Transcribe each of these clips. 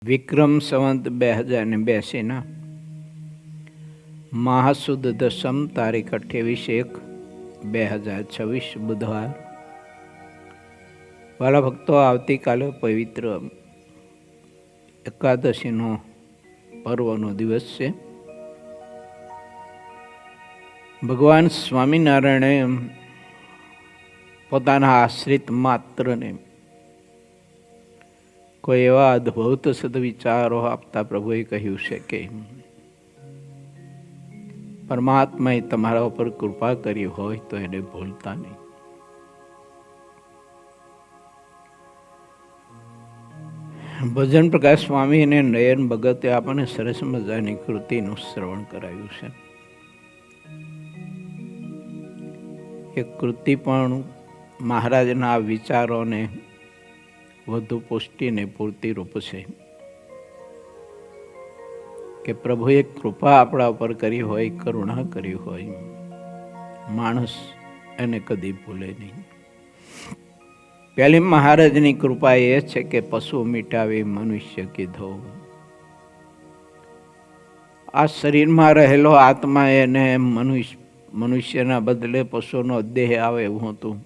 વિક્રમ સંવત 2082 મહાસુદ દસમ તારીખ 28/1/2026 બુધવાર. વાલા ભક્તો, આવતીકાલે પવિત્ર એકાદશીનો પર્વનો દિવસ છે. ભગવાન સ્વામિનારાયણે પોતાના આશ્રિત માત્રને કોઈ એવા અદ્ભુત સદવિચારો આપતા પ્રભુએ કહ્યું છે કે પરમાત્માએ તમારા ઉપર કૃપા કરી હોય તો એને ભૂલતા નહીં. ભજન પ્રકાશ સ્વામી અને નયન ભગતે આપણને સરસ મજાની કૃતિનું શ્રવણ કરાયું છે. એ કૃતિ પણ મહારાજના વિચારોને વધુ પુષ્ટિને પૂર્તિરૂપ છે કે પ્રભુએ કૃપા આપણા ઉપર કરી હોય, કરુણા કરી હોય, માણસ એને કદી ભૂલે નહીં. પહેલી મહારાજની કૃપા એ છે કે પશુ મિટાવી મનુષ્ય કીધો. આ શરીરમાં રહેલો આત્મા એને મનુષ્યના બદલે પશુનો દેહ આવે એવું હતું,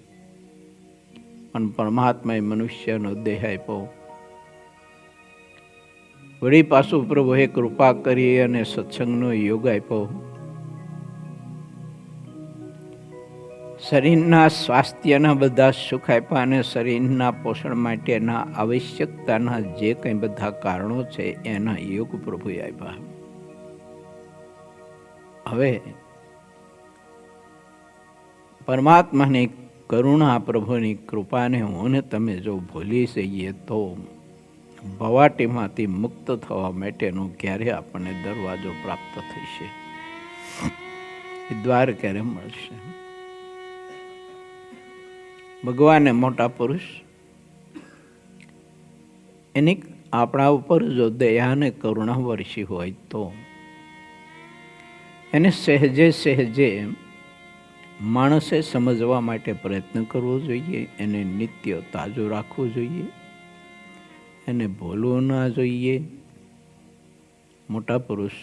પણ પરમાત્માએ મનુષ્યનો દેહ આપ્યો. વળી પાછું પ્રભુએ કૃપા કરી અને સત્સંગનો યોગ આપ્યો. શરીરના સ્વાસ્થ્યના બધા સુખ આપ્યા અને શરીરના પોષણ માટેના આવશ્યકતાના જે કંઈ બધા કારણો છે એના યોગ પ્રભુએ આપ્યા. હવે પરમાત્માની કરુણા, પ્રભુની કૃપાને હું ને તમે જો ભૂલી જઈએ તો ભવાટીમાંથી મુક્ત થવા માટેનો ક્યારે આપણને દરવાજો પ્રાપ્ત થશે, એ દ્વાર ક્યારે મળશે? ભગવાને મોટા પુરુષ એની આપણા ઉપર જો દયા અને કરુણા વરસી હોય તો એને સહેજે સહેજે માણસે સમજવા માટે પ્રયત્ન કરવો જોઈએ. એને નિત્ય તાજું રાખવું જોઈએ, એને ભૂલવું ના જોઈએ. મોટા પુરુષ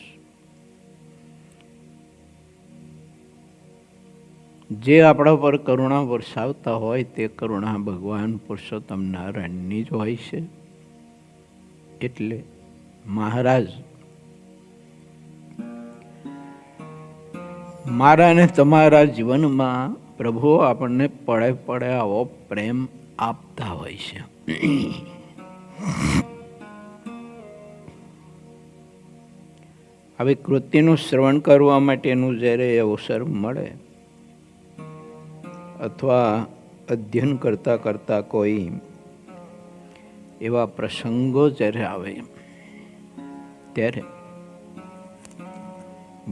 જે આપણા પર કરુણા વરસાવતા હોય તે કરુણા ભગવાન પુરુષોત્તમ નારાયણની જ હોય છે. એટલે મહારાજ મારા ને તમારા જીવનમાં પ્રભુ આપણને પડે પડે આવો પ્રેમ આપતા હોય છે. આવી કૃતિનું શ્રવણ કરવા માટેનું જ્યારે અવસર મળે અથવા અધ્યયન કરતા કરતા કોઈ એવા પ્રસંગો જ્યારે આવે ત્યારે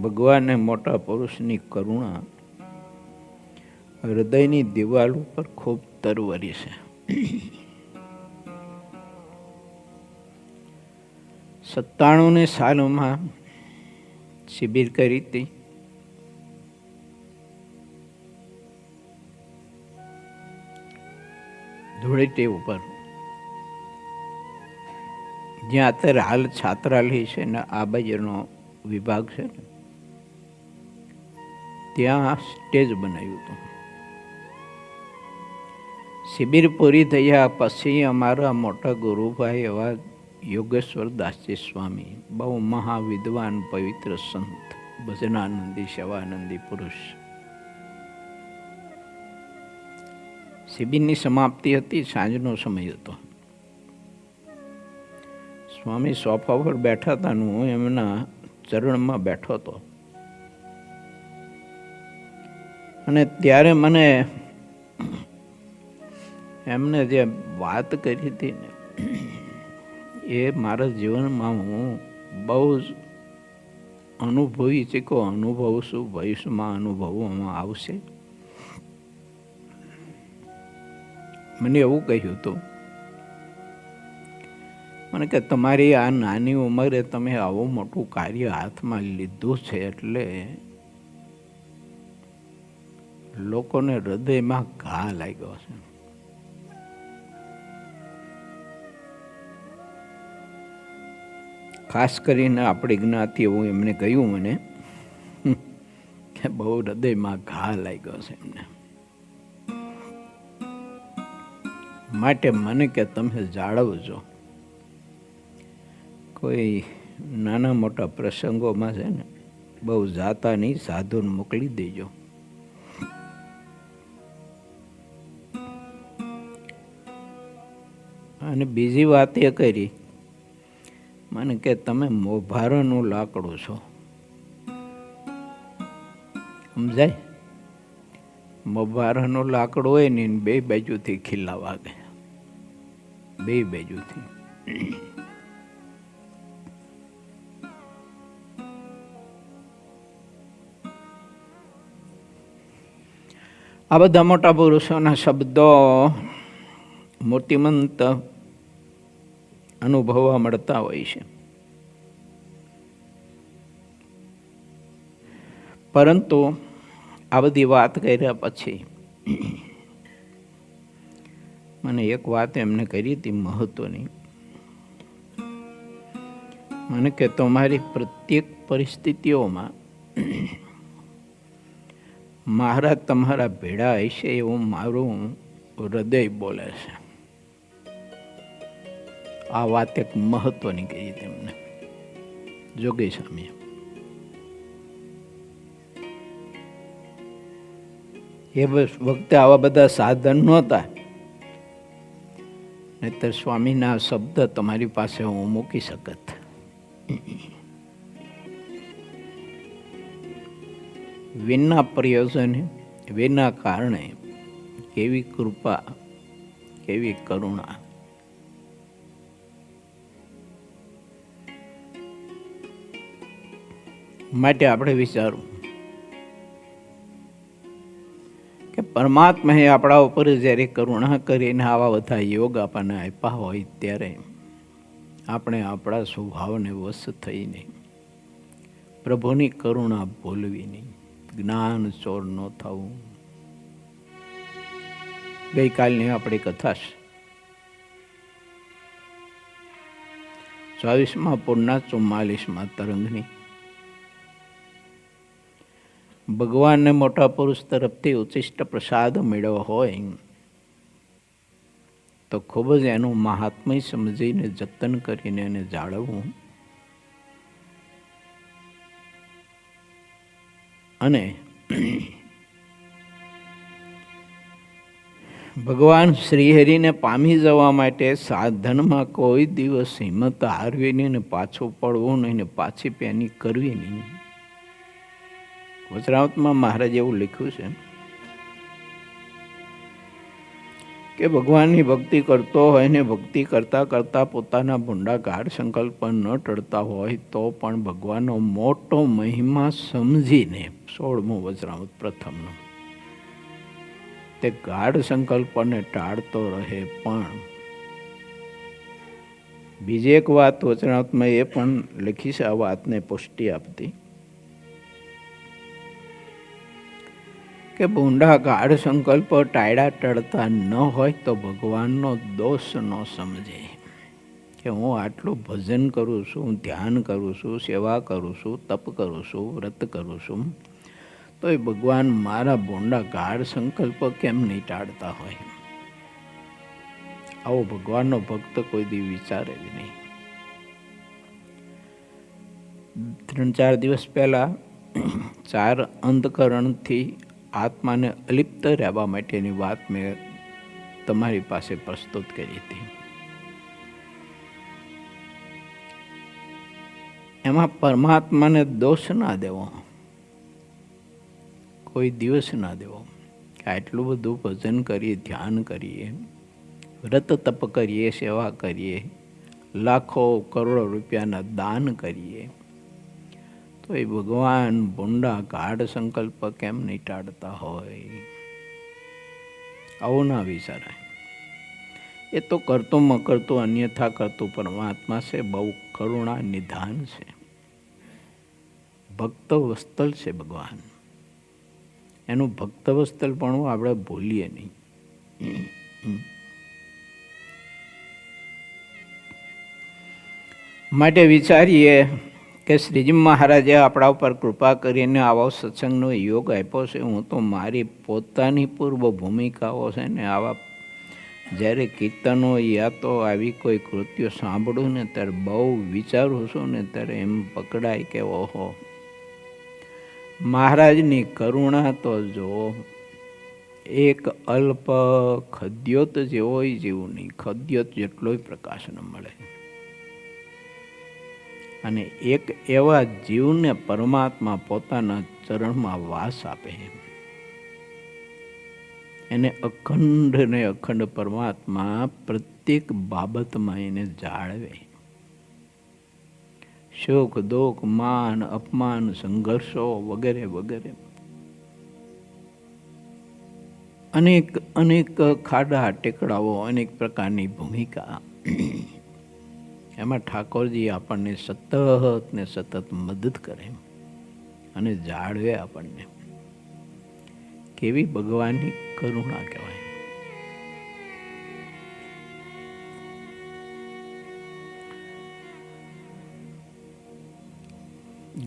ભગવાનને મોટા પુરુષની કરુણા હૃદયની દિવાલ ઉપર ખૂબ તરવરી છે. 97 સાલમાં શિબિર કરી હતી. ધૂળેટી ઉપર, જ્યાં અત્યારે હાલ છાત્રાલય છે ને આ બાજુનો વિભાગ છે ને, ત્યાં સ્ટેજ બનાવ્યું હતું. શિબિર પૂરી થયા પછી અમારા મોટા ગુરુભાઈ એવા યોગેશ્વર દાસજી સ્વામી, બહુ મહાવિદ્વાન પવિત્ર સંત, ભજનાનંદી સેવાનંદી પુરુષ, શિબિરની સમાપ્તિ હતી, સાંજનો સમય હતો. સ્વામી સોફા પર બેઠા હતા ને હું એમના ચરણમાં બેઠો હતો. અને ત્યારે મને એમને જે વાત કરી હતી ને એ મારા જીવનમાં હું બહુ જ અનુભવી ચૂકો, અનુભવું છું, ભવિષ્યમાં અનુભવવામાં આવશે. મને એવું કહ્યું હતું, મને કે તમારી આ નાની ઉંમરે તમે આવું મોટું કાર્ય હાથમાં લીધું છે એટલે લોકોને હૃદયમાં ઘા લાગ્યો છે. ખાસ કરીને આપણી જ્ઞાતિ, એવું એમને કહ્યું મને કે બહુ હૃદયમાં ઘા લાગ્યો છે એમને, માટે મને કે તમે જાળવજો. કોઈ નાના મોટા પ્રસંગોમાં છે ને બહુ જાતા નહીં, સાધુને મોકલી દેજો. અને બીજી વાત એ કરી મને કે તમે મોભારાનું લાકડું છો, સમજાય? મોભારાનું લાકડું હોય ને બે બાજુથી ખીલા વાગે, બે બાજુથી. આ બધા મોટા પુરુષોના શબ્દો મૂર્તિમંત અનુભવવા મળતા હોય છે, પરંતુ આ બધી વાત કર્યા પછી મને એક વાત એમને કરી હતી મહત્વની. મને કે તમારી પ્રત્યેક પરિસ્થિતિઓમાં મહારાજ તમારા ભેળા હશે એવું મારું હૃદય બોલે છે. આ વાત એક મહત્વની કહી તેમને જોગી સ્વામી. એ વખતે આવા બધા સાધન નહોતા, નહીતર સ્વામીના શબ્દ તમારી પાસે હું મૂકી શકત. વિના પ્રયોજને, વિના કારણે કેવી કૃપા, કેવી કરુણા. માટે આપણે વિચારવું કે પરમાત્માએ આપણા ઉપર જ્યારે કરુણા કરીને આવા બધા યોગ આપણને આપ્યા હોય ત્યારે આપણે આપણા સ્વભાવને વશ થઈને પ્રભુની કરુણા ભૂલવી નહીં, જ્ઞાન ચોર ન થવું. ગઈકાલની આપણી કથા છે 24મા પૂરના 44મા તરંગની. ભગવાનને મોટા પુરુષ તરફથી ઉચ્ચિષ્ટ પ્રસાદ મેળવ્યો હોય તો ખૂબ જ એનું મહાત્મ્ય સમજીને જતન કરીને એને જાળવવું, અને ભગવાન શ્રીહરિને પામી જવા માટે સાધનમાં કોઈ દિવસ હિંમત હારવી નહીં ને પાછું પડવું નહીં ને પાછી પેની કરવી નહીં. વચરામૃતમાં મહારાજ એવું લખ્યું છે કે ભગવાનની ભક્તિ કરતો હોય ને ભક્તિ કરતા કરતા પોતાના ભૂંડા ગાઢ સંકલ્પ ન ટળતા હોય તો પણ ભગવાનનો મોટો મહિમા સમજીને 16મું વચરામૃત પ્રથમનું તે ગાઢ સંકલ્પને ટાળતો રહે. પણ બીજી એક વાત વચનાત્મા એ પણ લખી છે, આ વાતને પુષ્ટિ આપતી કે ભૂંડા ગાઢ સંકલ્પ ટાળ્યા ટળતા ન હોય તો ભગવાનનો દોષ ન સમજે કે હું આટલું ભજન કરું છું, ધ્યાન કરું છું, સેવા કરું છું, તપ કરું છું, વ્રત કરું છું, તો એ ભગવાન મારા ભૂંડા ગાઢ સંકલ્પ કેમ નહીં ટાળતા હોય. આવો ભગવાનનો ભક્ત કોઈ દી વિચારે જ નહીં. 3-4 દિવસ પહેલા 4 અંતકરણથી આત્માને અલિપ્ત રહેવા માટેની વાત મેં તમારી પાસે પ્રસ્તુત કરી હતી. એમાં પરમાત્માને દોષ ના દેવો, કોઈ દિવસ ના દેવો કે આટલું બધું ભજન કરીએ, ધ્યાન કરીએ, વ્રત તપ કરીએ, સેવા કરીએ, લાખો કરોડો રૂપિયાના દાન કરીએ, તો એ ભગવાન ભૂંડા ગાઢ સંકલ્પ કેમ નહીં ટાળતા હોય. આવું ના વિચારાય. એ તો કરતું મકરતું અન્યથા કરતું પરમાત્મા છે, બહુ કરુણા નિધાન છે, ભક્ત વસ્તલ છે ભગવાન. એનું ભક્ત વસ્તલ પણ આપણે ભૂલીએ નહીં. માટે વિચારીએ કે શ્રીજી મહારાજે આપણા ઉપર કૃપા કરીને આવો સત્સંગનો યોગ આપ્યો છે. હું તો મારી પોતાની પૂર્વ ભૂમિકાઓ છે ને આવા જ્યારે કીર્તનો યા તો આવી કોઈ કૃત્યો સાંભળું ને ત્યારે બહુ વિચારું છું ને ત્યારે એમ પકડાય કે ઓહો, મહારાજની કરુણા તો જો એક અલ્પ ખદ્યોત જેવો જીવ નહીં, ખદ્યોત જેટલોય પ્રકાશ ન મળે. અને એક એવા જીવને પરમાત્મા પોતાના ચરણમાં વાસ આપે, એને અખંડ ને અખંડ પરમાત્મા પ્રત્યેક બાબતમાં એને જાળવે. સુખ દુઃખ માન અપમાન સંઘર્ષો વગેરે વગેરે અનેક અનેક ખાડા ટેકડાઓ, અનેક પ્રકારની ભૂમિકા, એમાં ઠાકોરજી આપણને સતત ને સતત મદદ કરે અને જાળવે આપણને. કેવી ભગવાનની કરુણા કહેવાય.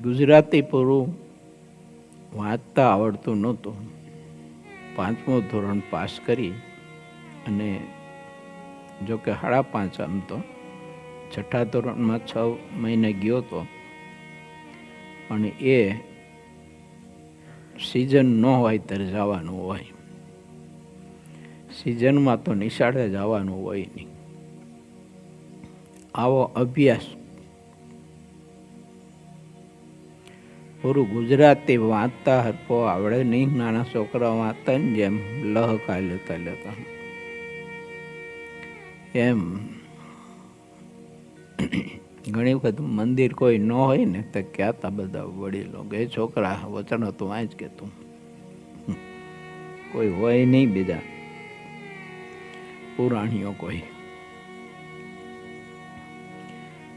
ગુજરાતી પૂરું વાંચતા આવડતું નહોતું. 5મું ધોરણ પાસ કરી અને જો કે 5.5 આમ તો 6ઠા ધોરણમાં 6 મહિને ગયો હતો, પણ એ સિઝન ન હોય ત્યારે જવાનું હોય, સિઝનમાં તો નિશાળે જવાનું હોય નહીં. આવો અભ્યાસ પૂરું ગુજરાતી વાંચતા હરકો આવડે નહીં. નાના છોકરા વાંચતા ને જેમ લહકા લેતા લેતા એમ ઘણી વખત મંદિર કોઈ ન હોય ને તો કહેતા બધા વડીલો કે છોકરા વચન હતું વાંચ કે તું, કોઈ હોય નહીં બીજા પુરાણીઓ કોઈ.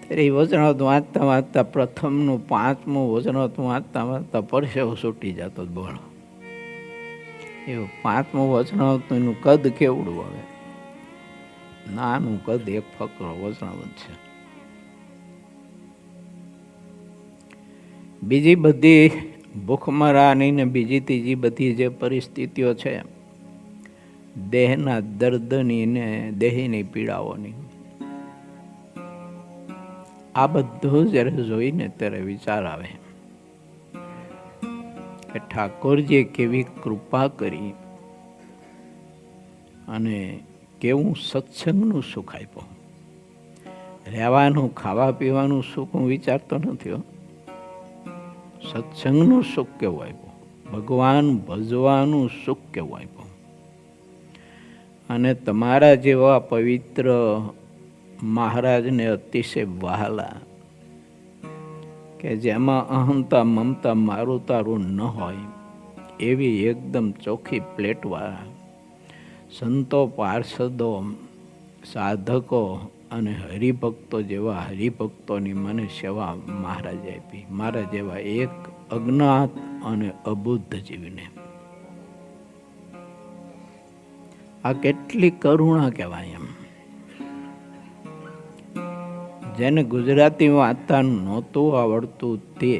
ત્યારે એ વચનાવત વાંચતા વાંચતા પ્રથમનું 5મું વચનાવત વાંચતા વાંચતા પરસેવો છૂટી જતો બોલો. એવું 5મું વચનાવતનું એનું કદ કેવડું હવે, નાનું કદ, એક ફકરો વચનાવત છે. બીજી બધી ભૂખમરાની ને બીજી ત્રીજી બધી જે પરિસ્થિતિઓ છે દેહના દર્દની ને દેહીની પીડાઓની, આ બધું જ્યારે જોઈને ત્યારે વિચાર આવે કે ઠાકોરજીએ કેવી કૃપા કરી અને કેવું સત્સંગનું સુખ આપ્યું. રહેવાનું ખાવા પીવાનું સુખ હું વિચારતો નથી, સત્સંગનું સુખ કેવું આપ્યું, ભગવાન ભજવાનું સુખ કેવું આપ્યું. અને તમારા જેવા પવિત્ર મહારાજને અતિશય વહાલા, કે જેમાં અહંતા મમતા મારું તારું ન હોય એવી એકદમ ચોખ્ખી પ્લેટવાળા સંતો પાર્ષદો સાધકો અને હરિભક્તો જેવા હરિભક્તોની મને સેવા મહારાજે આપી. મારા જેવા એક અજ્ઞાત અને અબુદ્ધ જીવને આ કેટલી કરુણા કહેવાય. એમ જેને ગુજરાતી વાંચતા નહોતું આવડતું તે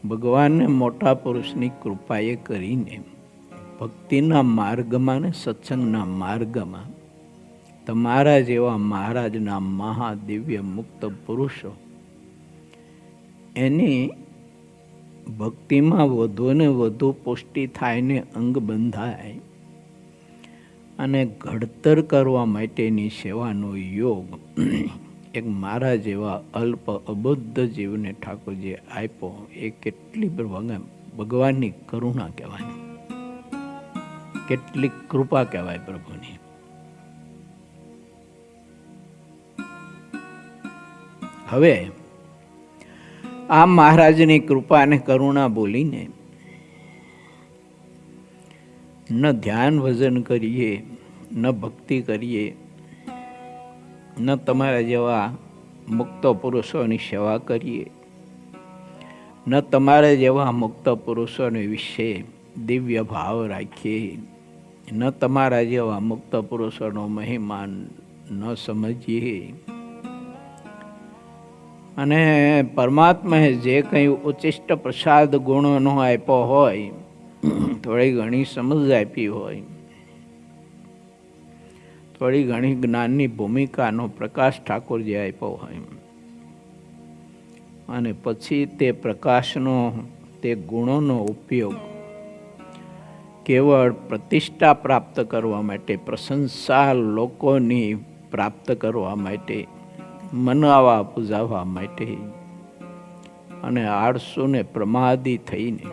ભગવાનને મોટા પુરુષની કૃપાએ કરીને ભક્તિના માર્ગમાં ને સત્સંગના માર્ગમાં તમારા જેવા મહારાજના મહાદિવ્ય મુક્ત પુરુષો એની ભક્તિમાં વધુ ને વધુ પુષ્ટિ થાય ને અંગ બંધાય અને ઘડતર કરવા માટેની સેવાનો યોગ એક મારા જેવા અલ્પ અબુદ્ધ જીવને ઠાકોરજીએ આપ્યો. એ કેટલી ભગવાનની કરુણા કહેવાય, કેટલી કૃપા કહેવાય પ્રભુની. હવે આ મહારાજની કૃપા અને કરુણા બોલીને ન ધ્યાન ભજન કરીએ, ન ભક્તિ કરીએ, ન તમારા જેવા મુક્ત પુરુષોની સેવા કરીએ, ન તમારા જેવા મુક્ત પુરુષોને વિશે દિવ્ય ભાવ રાખીએ, ન તમારા જેવા મુક્ત પુરુષોનો મહિમા ન સમજીએ, અને પરમાત્માએ જે કંઈ ઉચ્ચિષ્ટ પ્રસાદ ગુણોનો આપ્યો હોય, થોડી ઘણી સમજ આપી હોય, થોડી ઘણી જ્ઞાનની ભૂમિકાનો પ્રકાશ ઠાકોરજી આપ્યો હોય, અને પછી તે પ્રકાશનો, તે ગુણોનો ઉપયોગ કેવળ પ્રતિષ્ઠા પ્રાપ્ત કરવા માટે, પ્રશંસા લોકોની પ્રાપ્ત કરવા માટે, મનાવા પૂજાવા માટે, અને આળસુ ને પ્રમાદી થઈને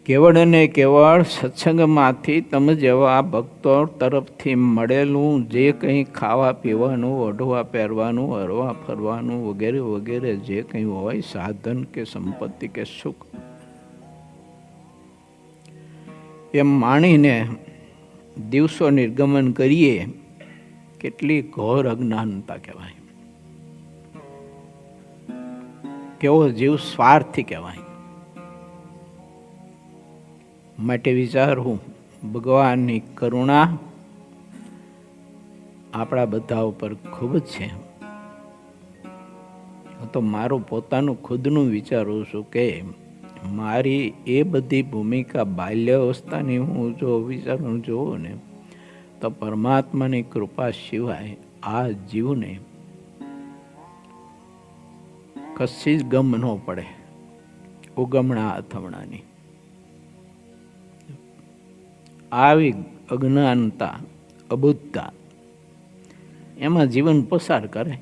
કેવળ ને કેવળ સત્સંગમાંથી તમે જેવા ભક્તો તરફથી મળેલું જે કંઈ ખાવા પીવાનું, ઓઢવા પહેરવાનું, હરવા ફરવાનું વગેરે વગેરે જે કંઈ હોય, સાધન કે સંપત્તિ કે સુખ, એમ માણીને દિવસો નિર્ગમન કરીએ, કેટલી ઘોર અજ્ઞાનતા કહેવાય, કેવો જીવ સ્વાર્થી કહેવાય. માટે વિચારવું, ભગવાનની કરુણા આપણા બધા ઉપર ખૂબ જ છે. તો મારું પોતાનું ખુદનું વિચારું છું કે મારી એ બધી ભૂમિકા બાલ્યાવસ્થાની હું જો વિચારું જોઉં ને, તો પરમાત્માની કૃપા સિવાય આ જીવને કશી જ ગમ ન પડે, ઉગમણા અથમણાની. આવી અજ્ઞાનતા, અબુદ્ધતા, એમાં જીવન પસાર કરે,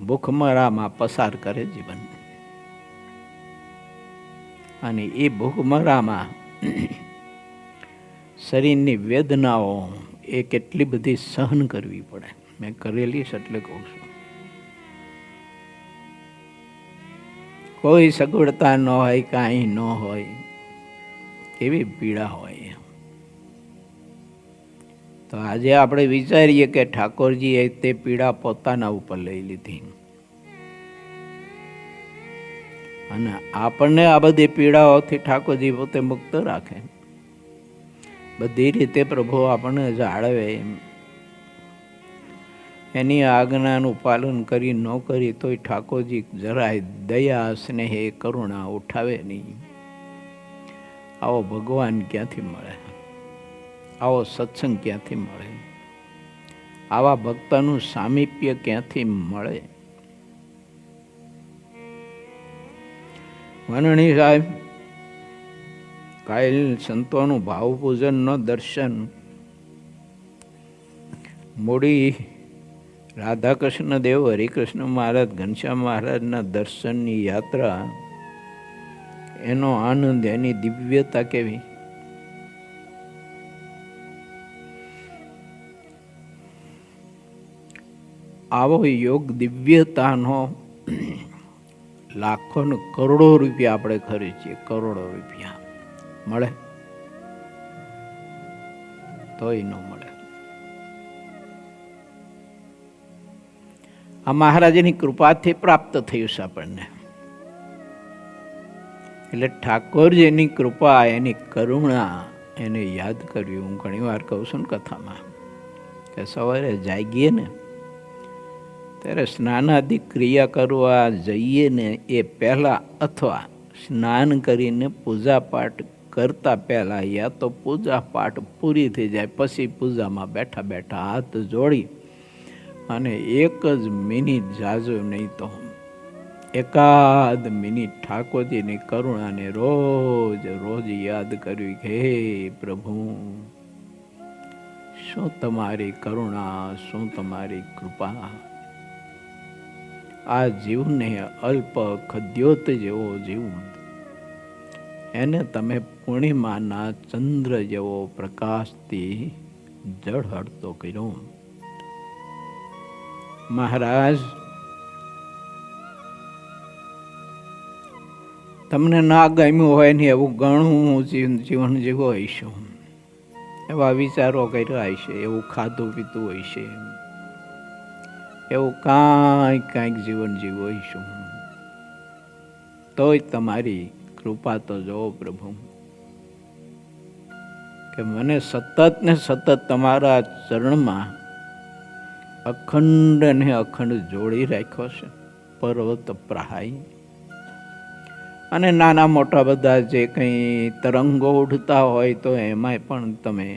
ભૂખમરામાં પસાર કરે જીવન. અને એ ભૂખમરામાં શરીરની વેદનાઓ એ કેટલી બધી સહન કરવી પડે. મેં કરેલી છે એટલે કહું છું. કોઈ સગવડતા ન હોય, કાંઈ ન હોય, કેવી પીડા હોય. તો આજે આપણે વિચારીએ કે ઠાકોરજીએ તે પીડા પોતાના ઉપર લઈ લીધી, અને આપણને આ બધી પીડાઓથી ઠાકોરજી પોતે મુક્ત રાખે. બધી રીતે પ્રભુ આપણને જાળવે, એની આજ્ઞાનું પાલન કરી ન કરી તોય ઠાકોરજી જરાય દયા, સ્નેહ, કરુણા ઉઠાવે નહીં. આવો ભગવાન ક્યાંથી મળે? આવો સત્સંગ ક્યાંથી મળે? આવા ભક્તનું સામીપ્ય ક્યાંથી મળે? વનણી સાહેબ, કાયલ સંતોનું ભાવપૂજનનો દર્શન, મૂડી રાધાકૃષ્ણ દેવ, હરિકૃષ્ણ મહારાજ, ઘનશ્યામ મહારાજના દર્શનની યાત્રા, એનો આનંદ, એની દિવ્યતા કેવી! આવો યોગ દિવ્યતાનો લાખો ને કરોડો રૂપિયા આપણે ખર્ચીએ, કરોડો રૂપિયા મળે તોય ન મળે. આ મહારાજની કૃપાથી પ્રાપ્ત થયું છે આપણને. એટલે ઠાકોરજીની કૃપા, એની કરુણા, એને યાદ કરવી. હું ઘણી વાર કહું છું ને કથામાં કે સવારે જાગીએ ને ત્યારે સ્નાનાદિ ક્રિયા કરવા જઈએ ને એ પહેલાં, અથવા સ્નાન કરીને પૂજાપાઠ કરતા પહેલાં, યા તો પૂજાપાઠ પૂરી થઈ જાય પછી પૂજામાં બેઠા બેઠા હાથ જોડી અને એક જ મિનિટ, જાજો નહીં તો એકાદ મિનિટ ઠાકોરજીની કરુણાને રોજ રોજ યાદ કરવી કે હે પ્રભુ, શું તમારી કરુણા, શું તમારી કૃપા. આ જીવને, અલ્પ ખદ્યોત જેવો જીવ, એને તમે પૂર્ણિમાના ચંદ્ર જેવો પ્રકાશથી ઝળહળતો કર્યો. મહારાજ, તમને ના ગમ્યું હોય ને એવું ઘણું જીવન જીવો હશો, એવા વિચારો કર્યા હશે, એવું ખાધું પીતું હશે, એવું કાંઈક જીવન જીવો હશું, તોય તમારી કૃપા તો જો પ્રભુ, કે મને સતત ને સતત તમારા ચરણમાં અખંડ ને અખંડ જોડી રાખ્યો છે, પર્વત પ્રહાઈ. અને નાના મોટા બધા જે કંઈ તરંગો ઉઠતા હોય તો એમાંય પણ તમે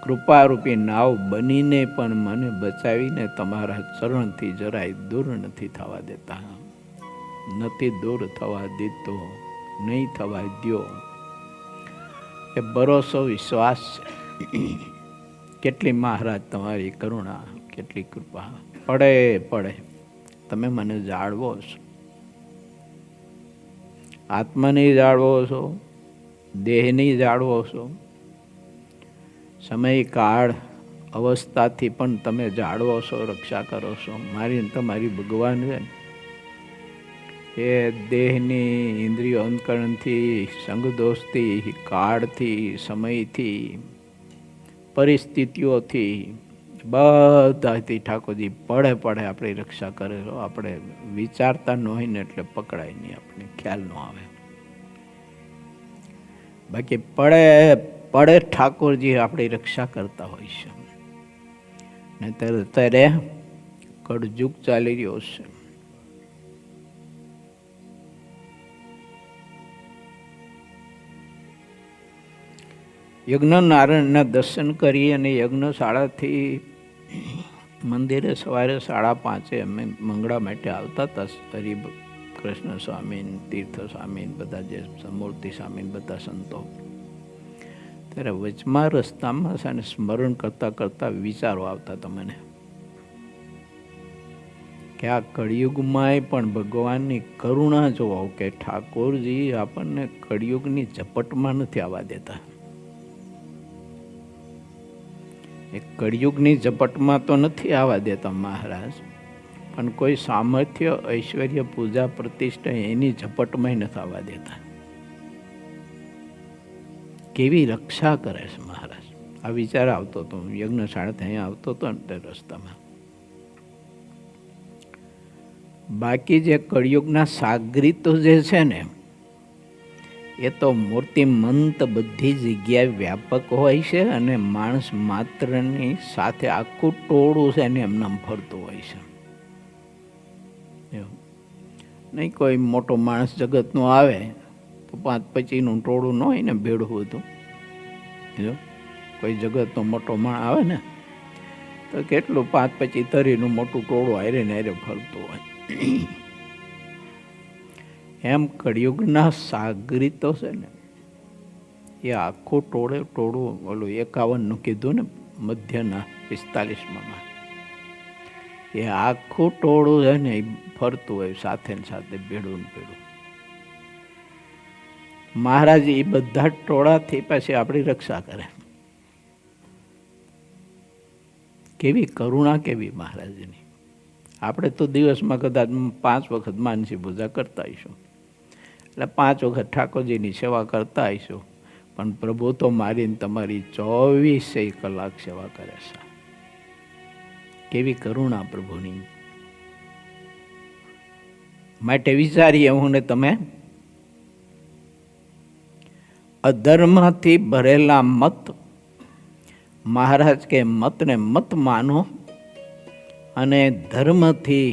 કૃપારૂપી નાવ બનીને પણ મને બચાવીને તમારા ચરણથી જરાય દૂર નથી થવા દેતા, નથી દૂર થવા દેતો, નહીં થવા દ્યો. એ ભરોસો વિશ્વાસ છે. કેટલી મહારાજ તમારી કરુણા, કેટલી કૃપા. પડે પડે તમે મને જાળવો છો, આત્માની જાળવો છો, દેહની જાળવો છો, સમય કાળ અવસ્થાથી પણ તમે જાળવો છો, રક્ષા કરો છો. મારી તમારી ભગવાન છે એ દેહની ઇન્દ્રિયો અંતકરણથી, સંગદોષથી, કાળથી, સમયથી, પરિસ્થિતિઓથી, બધાથી ઠાકોરજી પડે પડે આપણી રક્ષા કરે છો. આપણે વિચારતા ન હોય ને એટલે પકડાય નહીં, આપણે ખ્યાલ ન આવે. બાકી પડે પડે ઠાકોરજી આપણી રક્ષા કરતા હોય છે. ને અત્યારે કળયુગ ચાલી રહ્યો છે. યજ્ઞ નારાયણના દર્શન કરી અને યજ્ઞશાળાથી મંદિરે સવારે 5:30 અમે મંગળા માટે આવતા હતા. હરિ કૃષ્ણ સ્વામી, તીર્થ સ્વામી, બધા જે મૂર્તિ સ્વામી, બધા સંતો. ત્યારે વચમાં રસ્તામાં છે ને સ્મરણ કરતા કરતા વિચારો આવતા હતા મને કે આ કળિયુગમાંય પણ ભગવાનની કરુણા જોવો કે ઠાકોરજી આપણને કળિયુગની ઝપટમાં નથી આવવા દેતા. એ કળિયુગની ઝપટમાં તો નથી આવવા દેતા મહારાજ, પણ કોઈ સામર્થ્ય, ઐશ્વર્ય, પૂજા, પ્રતિષ્ઠા એની ઝપટમાં નથી આવવા દેતા. કેવી રક્ષા કરે છે મહારાજ. આ વિચાર આવતો હતો. યજ્ઞશાળાથી અહીંયા આવતો હતો ને તે રસ્તામાં. બાકી જે કળિયુગના સાગરીતો જે છે ને એ તો મૂર્તિમંત બધી જગ્યાએ વ્યાપક હોય છે અને માણસ માત્રની સાથે આખું ટોળું છે ને એમનામ ફરતું હોય છે. એવું નહીં કોઈ મોટો માણસ જગતનો આવે તો 5-25નું ટોળું ન હોય ને ભેડું હતું. જો કોઈ જગતનો મોટો માણસ આવે ને તો કેટલું 5-25 તરીનું મોટું ટોળું હારે ને હારે ફરતું હોય. એમ કળિયુગના સાગરીતો છે ને એ આખું ટોળું ઓલું 51નું કીધું ને મધ્યના 45માં, એ આખું ટોળું છે ને એ ફરતું હોય સાથે ને સાથે, ભેડું ને ભેડું. મહારાજ એ બધા ટોળાથી પછી આપણી રક્ષા કરે. કેવી કરુણા, કેવી મહારાજની. આપણે તો દિવસમાં કદાચ 5 વખત માનસી પૂજા કરતા આવીશું, એટલે 5 વખત ઠાકોરજીની સેવા કરતા આવીશું, પણ પ્રભુ તો મારીને તમારી 24 કલાક સેવા કરે છે. કેવી કરુણા પ્રભુની. માટે વિચારીએ હું ને તમે, અધર્મથી ભરેલા મત, મહારાજ કે મતને મત માનો, અને ધર્મથી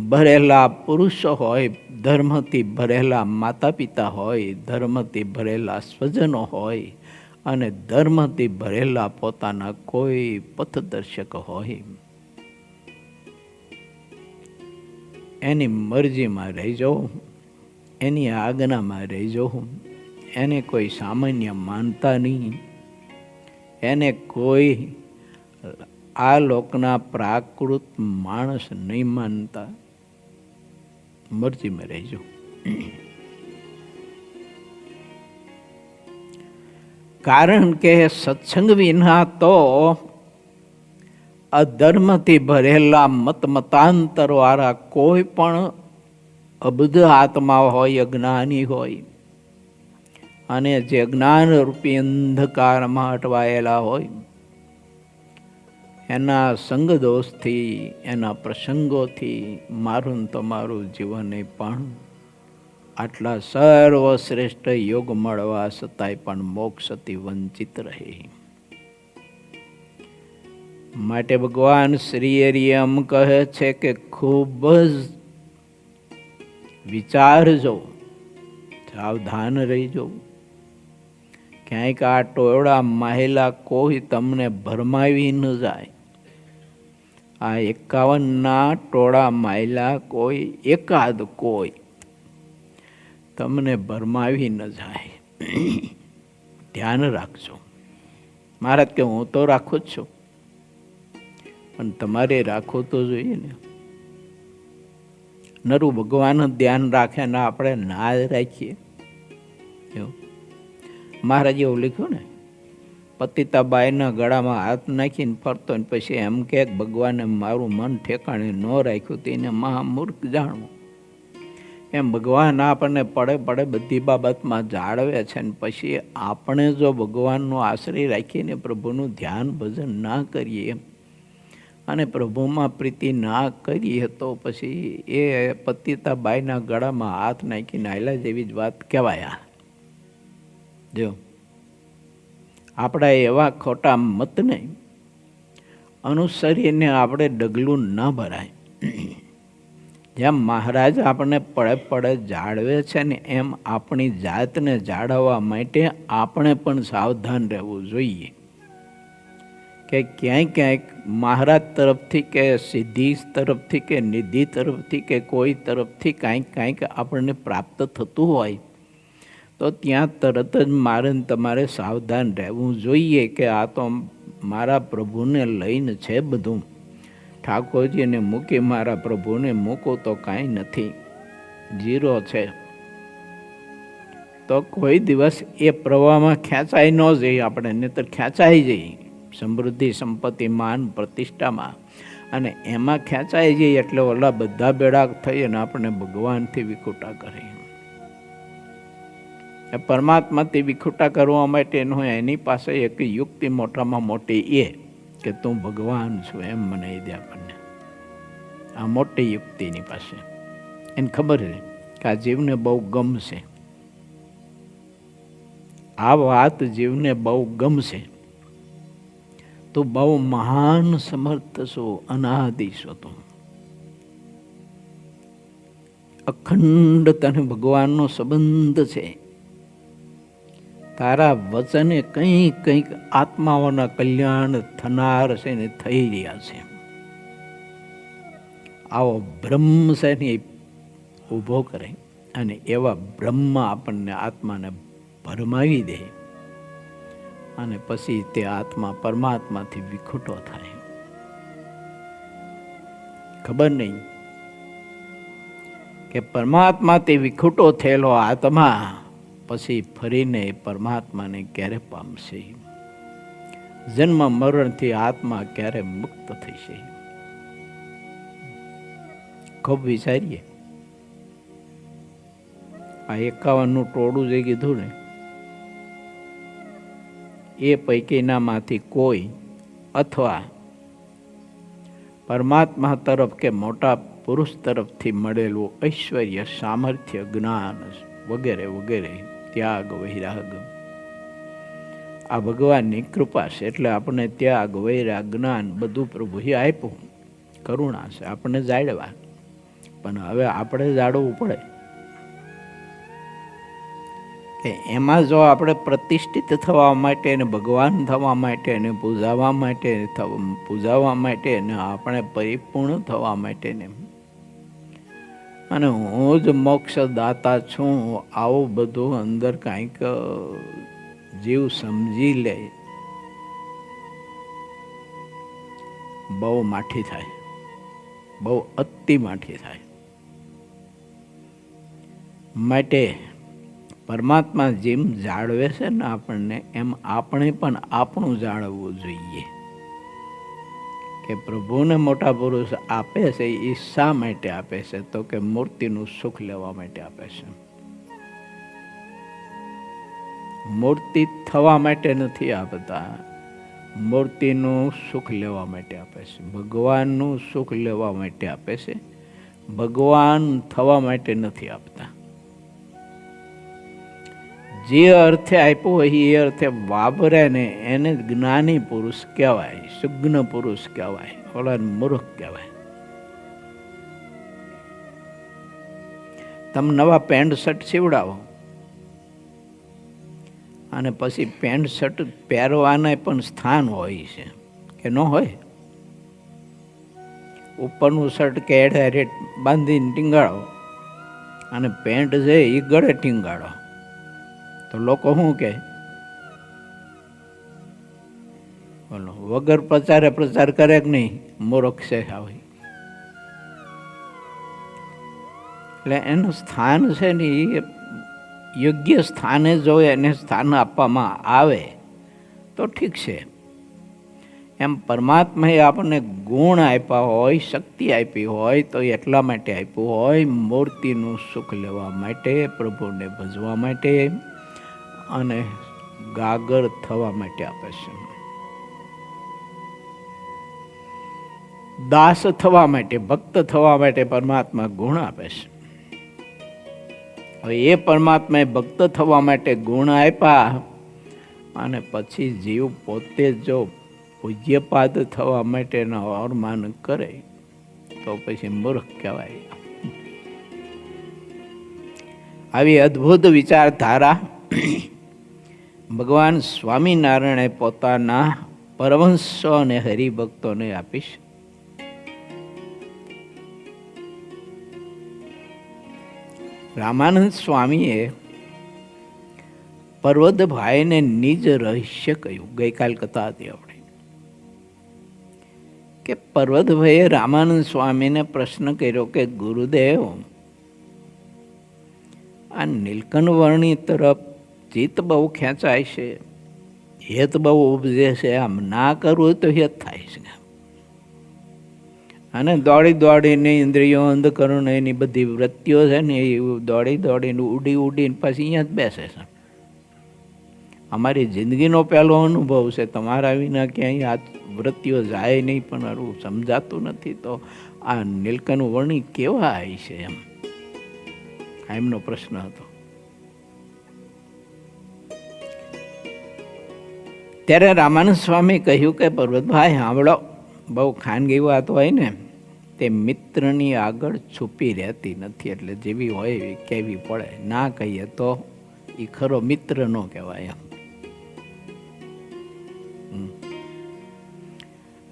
ભરેલા પુરુષો હોય, ધર્મથી ભરેલા માતા પિતા હોય, ધર્મથી ભરેલા સ્વજનો હોય, અને ધર્મથી ભરેલા પોતાના કોઈ પથદર્શક હોય, એની મરજીમાં રહેજો, એની આજ્ઞામાં રહેજો. એને કોઈ સામાન્ય માનતા નહીં, એને કોઈ આ લોકના પ્રાકૃત માણસ નહીં માનતા. મરજીમાં રહેજો. કારણ કે સત્સંગ વિના તો અધર્મથી ભરેલા મતાંતર વાળા કોઈ પણ અબુદ્ધ આત્મા હોય, અજ્ઞાની હોય, અને જે જ્ઞાન રૂપી અંધકારમાં અટવાયેલા હોય, એના સંગદોષથી, એના પ્રસંગોથી મારું તમારું જીવન પણ આટલા સર્વશ્રેષ્ઠ યોગ મળવા છતાંય પણ મોક્ષથી વંચિત રહે. માટે ભગવાન શ્રી હરિ એમ કહે છે કે ખૂબ જ વિચારજો, સાવધાન રહીજો. ક્યાંક આ ટોળા મહિલા કોઈ તમને ભરમાવી ન જાય. આ 51 ટોળા મહિલા કોઈ એકાદ કોઈ તમને ભરમાવી ન જાય. ધ્યાન રાખજો. મહારાજ કે હું તો રાખું જ છું, પણ તમારે રાખવું તો જોઈએ ને. નરું ભગવાન ધ્યાન રાખે ને આપણે ના રાખીએ. એવું મહારાજે એવું લખ્યું ને, પતિતાબાઈના ગળામાં હાથ નાખીને ફરતો ને પછી એમ કે ભગવાને મારું મન ઠેકાણે ન રાખ્યું તેને મહામૂર્ખ જાણવું. એમ ભગવાન આપણને પડે પડે બધી બાબતમાં જાળવે છે ને પછી આપણે જો ભગવાનનો આશ્રય રાખીને પ્રભુનું ધ્યાન ભજન ના કરીએ અને પ્રભુમાં પ્રીતિ ના કરીએ તો પછી એ પતિતાબાઈના ગળામાં હાથ નાખીને આયલા જેવી જ વાત કહેવાય. જો આપણા એવા ખોટા મતને અનુસરીને આપણે ડગલું ન ભરાય. જેમ મહારાજ આપણને પડે પડે જાળવે છે ને એમ આપણી જાતને જાળવવા માટે આપણે પણ સાવધાન રહેવું જોઈએ. કે ક્યાંય ક્યાંક મહારાજ તરફથી કે સિદ્ધિ તરફથી કે નિધિ તરફથી કે કોઈ તરફથી કાંઈક આપણને પ્રાપ્ત થતું હોય તો ત્યાં તરત જ મારે તમારે સાવધાન રહેવું જોઈએ કે આ તો મારા પ્રભુને લઈને છે બધું. ઠાકોરજીને મૂકી મારા પ્રભુને મૂકો તો કાંઈ નથી, ઝીરો છે. તો કોઈ દિવસ એ પ્રવાહમાં ખેંચાઈ ન જઈએ આપણે, નહીંતર ખેંચાઈ જઈએ સમૃદ્ધિ સંપત્તિ માન પ્રતિષ્ઠામાં, અને એમાં ખેંચાઈ જઈએ એટલે ઓલા બધા બેડા થઈ અને આપણે ભગવાનથી વિખૂટા કરીએ. પરમાત્માથી વિખૂટા કરવા માટેનું એની પાસે એક યુક્તિ મોટામાં મોટી એ કે તું ભગવાન છું એમ મને દે આપણને. આ મોટી યુક્તિ એની પાસે. એને ખબર છે કે આ જીવને બહુ ગમશે, આ વાત જીવને બહુ ગમશે. તું બહુ મહાન સમર્થ છો, અનાદિ છો તું. અખંડ તને ભગવાનનો સંબંધ છે. તારા વચને કંઈક આત્માઓના કલ્યાણ થનાર છે ને થઈ રહ્યા છે. આવો બ્રહ્મ છે ને ઊભો કરે અને એવા બ્રહ્મ આપણને આત્માને ભરમાવી દે અને પછી તે આત્મા પરમાત્માથી વિખૂટો થાય. ખબર નહીં કે પરમાત્માથી વિખૂટો થયેલો આત્મા પછી ફરીને પરમાત્માને ક્યારે પામશે? જન્મ મરણથી આત્મા ક્યારે મુક્ત થશે? ખૂબ વિચારીએ. આ 51નું ટોળું જે કીધું ને એ પૈકીનામાંથી કોઈ અથવા પરમાત્મા તરફ કે મોટા પુરુષ તરફથી મળેલું ઐશ્વર્ય, સામર્થ્ય, જ્ઞાન વગેરે વગેરે, ત્યાગ, વૈરાગ, આ ભગવાનની કૃપા છે. એટલે આપણે ત્યાગ, વૈરાગ, જ્ઞાન બધું પ્રભુએ આપ્યું. કરુણા છે, આપણને જાળવા. પણ હવે આપણે જાળવવું પડે કે એમાં જો આપણે પ્રતિષ્ઠિત થવા માટે અને ભગવાન થવા માટે અને પૂજાવા માટે અને આપણે પરિપૂર્ણ થવા માટે ને અને હું જ મોક્ષદાતા છું આવું બધું અંદર કાંઈક જીવ સમજી લે, બહુ માઠી થાય, બહુ અતિ માઠી થાય. માટે પરમાત્મા જેમ જાળવે છે ને આપણને એમ આપણે પણ આપણું જાળવવું જોઈએ. કે પ્રભુને મોટા પુરુષ આપે છે એ શા માટે આપે છે? તો કે મૂર્તિનું સુખ લેવા માટે આપે છે. મૂર્તિ થવા માટે નથી આપતા, મૂર્તિનું સુખ લેવા માટે આપે છે. ભગવાનનું સુખ લેવા માટે આપે છે, ભગવાન થવા માટે નથી આપતા. જે અર્થે આપ્યો હોય એ અર્થે વાપરે ને એને જ્ઞાની પુરુષ કહેવાય, સુજ્ઞ પુરુષ કહેવાય, ઓલા મૂર્ખ કહેવાય. તમે નવા પેન્ટ શર્ટ સીવડાવો અને પછી પેન્ટ શર્ટ પહેરવાના પણ સ્થાન હોય છે કે ન હોય? ઉપરનું શર્ટ કે રેટ બાંધીને ટીંગાડો અને પેન્ટ છે એ ગળે ટીંગાડો તો લોકો શું કહે? બોલો, વગર પ્રચારે પ્રચાર કરે કે નહીં? મૂર્ખ છે આવે. એટલે એનું સ્થાન છે ને એ યોગ્ય સ્થાને જો એને સ્થાન આપવામાં આવે તો ઠીક છે. એમ પરમાત્માએ આપણને ગુણ આપ્યા હોય, શક્તિ આપી હોય તો એટલા માટે આપ્યું હોય મૂર્તિનું સુખ લેવા માટે, પ્રભુને ભજવા માટે અને ગાગર થવા માટે આપે છે, દાસ થવા માટે, ભક્ત થવા માટે પરમાત્મા ગુણ આપે છે. હવે એ પરમાત્માએ ભક્ત થવા માટે ગુણ આપ્યા અને પછી જીવ પોતે જો પૂજ્યપાદ થવા માટેના અવમાન કરે તો પછી મૂર્ખ કહેવાય. આવી અદ્ભુત વિચારધારા ભગવાન સ્વામિનારાયણે પોતાના પરમહંસો અને હરિભક્તોને આપી છે. રામાનંદ સ્વામીએ પર્વતભાઈને નિજ રહસ્ય કહ્યું. ગઈકાલ કથા હતી આપણી કે પર્વતભાઈએ રામાનંદ સ્વામીને પ્રશ્ન કર્યો કે ગુરુદેવ, આ નીલકંઠ વર્ણી તરફ ચિત્ત બહુ ખેંચાય છે, હેત બહુ ઉપજે છે, આમ ના કરવું તો હેત થાય છે. અને દોડી દોડીને ઇન્દ્રિયો, અંધકરણ, એની બધી વૃત્તિઓ છે ને એ દોડી દોડીને ઉડીને પછી અહીંયા જ બેસે છે. અમારી જિંદગીનો પહેલો અનુભવ છે, તમારા વિના ક્યાંય આ વૃત્તિઓ જાય નહીં, પણ મારું સમજાતું નથી. તો આ નીલકંઠ વર્ણી કેવા આવી છે એમ એમનો પ્રશ્ન હતો. ત્યારે રામાનંદ સ્વામી કહ્યું કે પર્વતભાઈ સાંભળો, બહુ ખાનગી વાત હોય ને તે મિત્રની આગળ છુપી રહેતી નથી, એટલે જેવી હોય એવી કહેવી પડે. ના કહીએ તો એ ખરો મિત્ર ન કહેવાય એમ.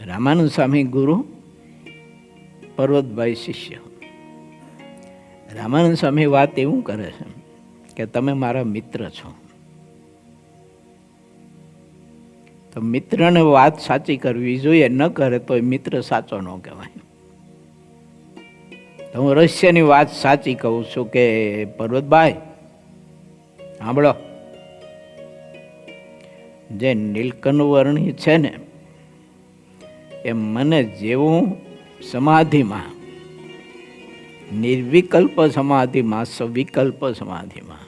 રામાનંદ સ્વામી ગુરુ, પર્વતભાઈ શિષ્ય. રામાનંદ સ્વામી વાત એવું કરે છે કે તમે મારા મિત્ર છો, તો મિત્રને વાત સાચી કરવી જોઈએ, ન કરે તો મિત્ર સાચો ન કહેવાય. તો હું રહસ્યની વાત સાચી કહું છું કે પર્વતભાઈ સાંભળો, જે નીલકંઠ વર્ણી છે ને એ મને જેવું સમાધિમાં, નિર્વિકલ્પ સમાધિમાં, સવિકલ્પ સમાધિમાં,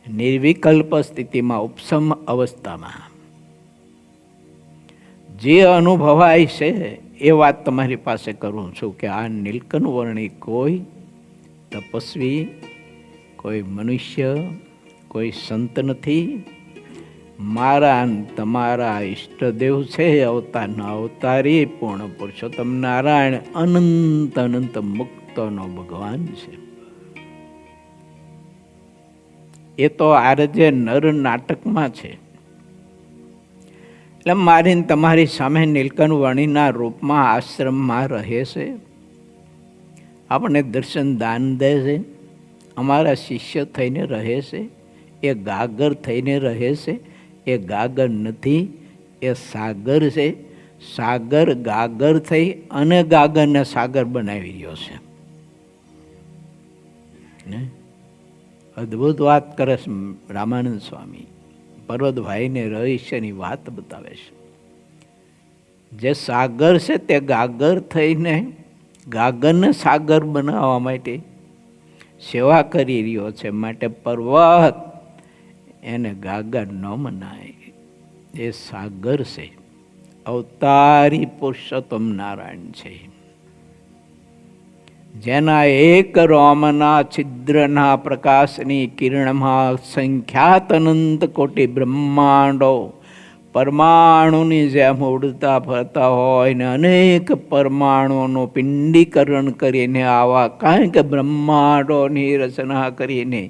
નિર્વિકલ્પ સ્થિતિમાં, ઉપસમ અવસ્થામાં જે અનુભવાય છે એ વાત તમારી પાસે કરું છું કે આ નીલકંઠ વર્ણી કોઈ તપસ્વી, કોઈ મનુષ્ય, કોઈ સંત નથી. મારા તમારા ઈષ્ટદેવ છે, અવતારના અવતારી પૂર્ણ પુરુષોત્તમ નારાયણ, અનંત અનંત મુક્તનો ભગવાન છે. એ તો આરજે નર નાટકમાં છે. એટલે મારી તમારી સામે નીલકંઠ વર્ણીના રૂપમાં આશ્રમમાં રહે છે, આપણે દર્શન દાન દે છે, અમારા શિષ્ય થઈને રહે છે. એ ગાગર થઈને રહે છે, એ ગાગર નથી, એ સાગર છે. સાગર ગાગર થઈ અને ગાગરને સાગર બનાવી રહ્યો છે. અદ્ભુત વાત કરે છે રામાનંદ સ્વામી. પર્વતભાઈને રહસ્યની વાત બતાવે છે. જે સાગર છે તે ગાગર થઈને ગાગરને સાગર બનાવવા માટે સેવા કરી રહ્યો છે. માટે પર્વત એને ગાગર ન મનાય, એ સાગર છે, અવતારી પુરુષોત્તમ નારાયણ છે. જેના એક રોમના છિદ્રના પ્રકાશની કિરણમાં સંખ્યાત અનંત કોટી બ્રહ્માંડો પરમાણુની જેમ ઉડતા ફરતા હોય ને અનેક પરમાણુઓનું પિંડીકરણ કરીને આવા કાંઈક બ્રહ્માંડોની રચના કરીને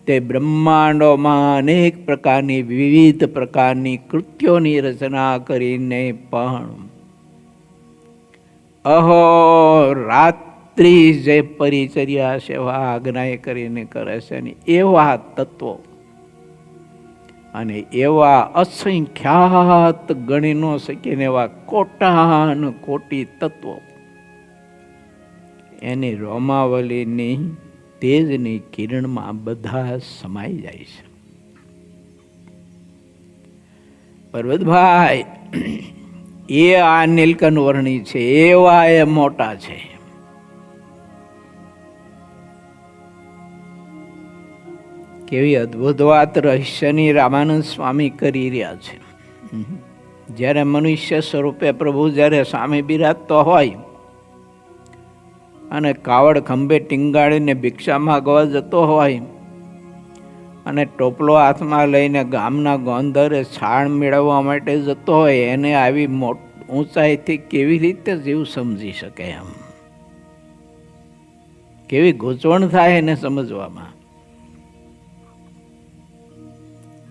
તે બ્રહ્માંડોમાં અનેક પ્રકારની વિવિધ પ્રકારની કૃત્યોની રચના કરીને પણ અહોરાત્રિ જે પરિચર્યા સેવા આજ્ઞાએ કરીને કરે છે ને એવા તત્વો અને એવા અસંખ્યાત ગણી ન શકીએ ને એવા કોટાન કોટી તત્વો એની રોમાવલીની તેજની કિરણમાં બધા સમાઈ જાય છે. પર્વતભાઈ એ આ નીલકંઠ વર્ણી છે, એવા એ મોટા છે. કેવી અદ્ભુત વાત રહસ્યની રામાનંદ સ્વામી કરી રહ્યા છે. જ્યારે મનુષ્ય સ્વરૂપે પ્રભુ જ્યારે સામે બિરાજતો હોય અને કાવડ ખંભે ટીંગાડીને ભિક્ષા માગવા જતો હોય અને ટોપલો હાથમાં લઈને ગામના ગોંધરે છાણ મેળવવા માટે જતો હોય, એને આવી ઊંચાઈથી કેવી રીતે જીવ સમજી શકે? એમ કેવી ગૂંચવણ થાય એને સમજવામાં.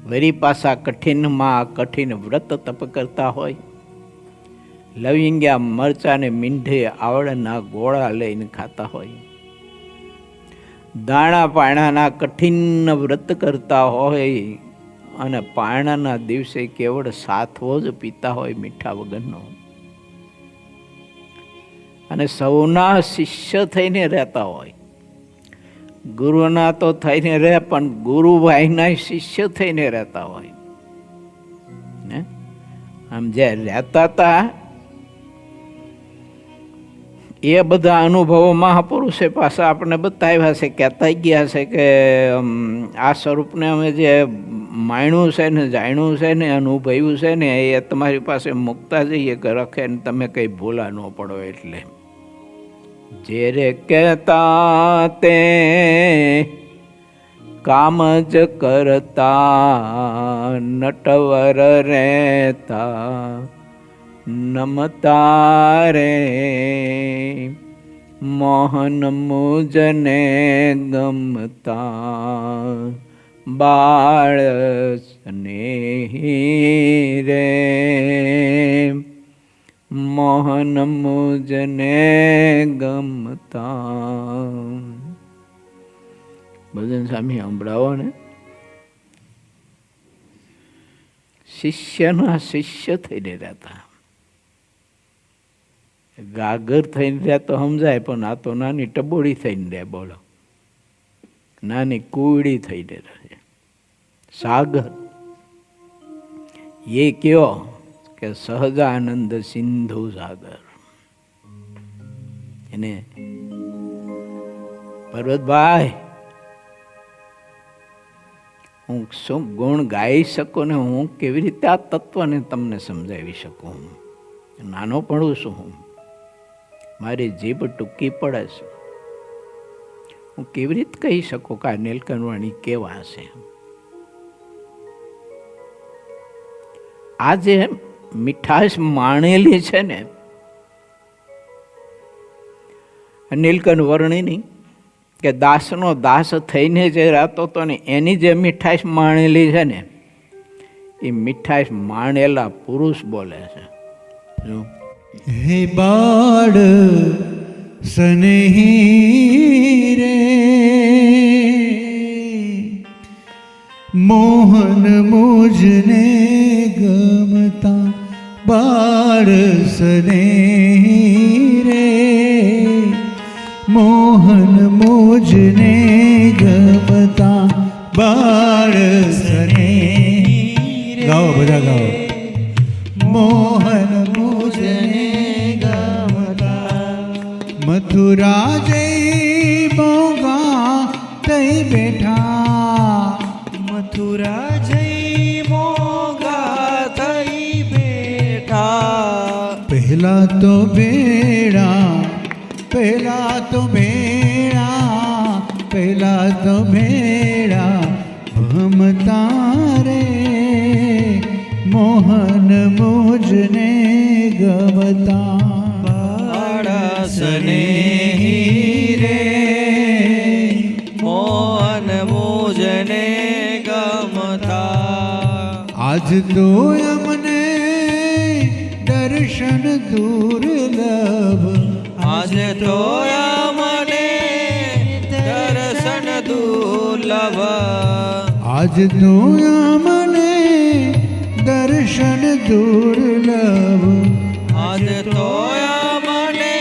વરી પાછા કઠિનમાં કઠિન વ્રત તપ કરતા હોય, લવિંગ્યા મરચાને મીંઢે આવળના ગોળા લઈને ખાતા હોય, દાણા પાણાના કઠિન વ્રત કરતા હોય અને પારણાના દિવસે કેવળ સાથવો જ પીતા હોય મીઠા વગરનો, અને સૌના શિષ્ય થઈને રહેતા હોય. ગુરુના તો થઈને રહે પણ ગુરુભાઈના શિષ્ય થઈને રહેતા હોય ને. આમ જે રહેતા હતા એ બધા અનુભવો મહાપુરુષે પાછા આપણે બતાવ્યા છે, કહેતા ગયા છે કે આ સ્વરૂપને અમે જે માણ્યું છે ને જાણ્યું છે ને અનુભવ્યું છે ને એ તમારી પાસે મૂકતા જઈએ કે રખે ને તમે કંઈ ભૂલા ન પડો. એટલે જે રે કહેતા તે કામ જ કરતા નટવર રહેતા નમતા રે મોહન મુજને ગમતા બાળ સ્નેહી રે મોહન મુજને ગમતા. ભજન સ્વામી સંભળાવો ને. શિષ્યના શિષ્ય થઈને રહેતા. ગાગર થઈને રહ્યા તો સમજાય, પણ આ તો નાની ટબોળી થઈને રહે. બોલો, નાની કુવડી થઈને રહે. સાગર એ કયો કે સહજાનંદ સિંધુ સાગર. એને પર્વતભાઈ હું શું ગુણ ગાઈ શકું ને હું કેવી રીતે આ તત્વને તમને સમજાવી શકું? નાનો પડું છું હું, મારી જીભ ટૂંકી પડે છે. હું કેવી રીતે કહી શકું કે આ નીલકંઠ વાણી કેવા છે? આ જે મીઠાશ માણેલી છે ને નીલકંઠ વર્ણીની, કે દાસનો દાસ થઈને જે રહેતો હતો ને એની જે મીઠાશ માણેલી છે ને એ મીઠાશ માણેલા પુરુષ બોલે છે. હે બાળ સ્નેહી રે મોહન મુજને ગમતા બાળ સ્નેહી રે મોહન મુજને ગમતા બાળ સ્નેહી રે. ગાઓ બધા ગાઓ. મોહન મુજને ગમતા મથુરા જઈ મોગા તઈ બેઠા મથુરા જઈ મોગા તઈ બેઠા પહેલા તો બેડા પહેલા તો ભેળા ભમતા રે મોહન મુજને ગમતા બાળસને રે મોહન મુજને ગમતા આજ તો અમને દર્શન દુર્લભ આજ તો મને દર્શન દુર્લભ આજ તો અમને દર્શન દુર્લભ આજ તો મને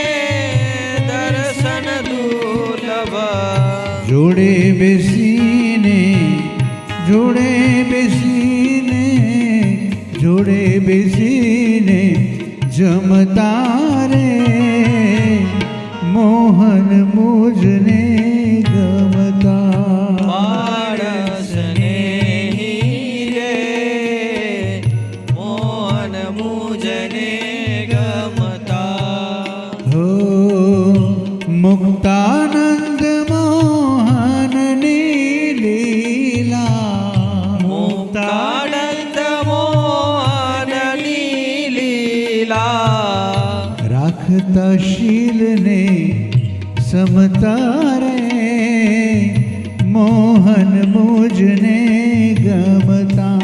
દર્શન દુર્લભ જોડે બેસીને જમતા રે મોહન મુજને ગમતા બાળસને રે મોહન મુજને ગમતા હો મુક્તાનંદ મોહનની લીલા મુક્તાનંદ મોહનની લીલા રાખતા શીલને સમતા રે મોહન મુજને ગમતા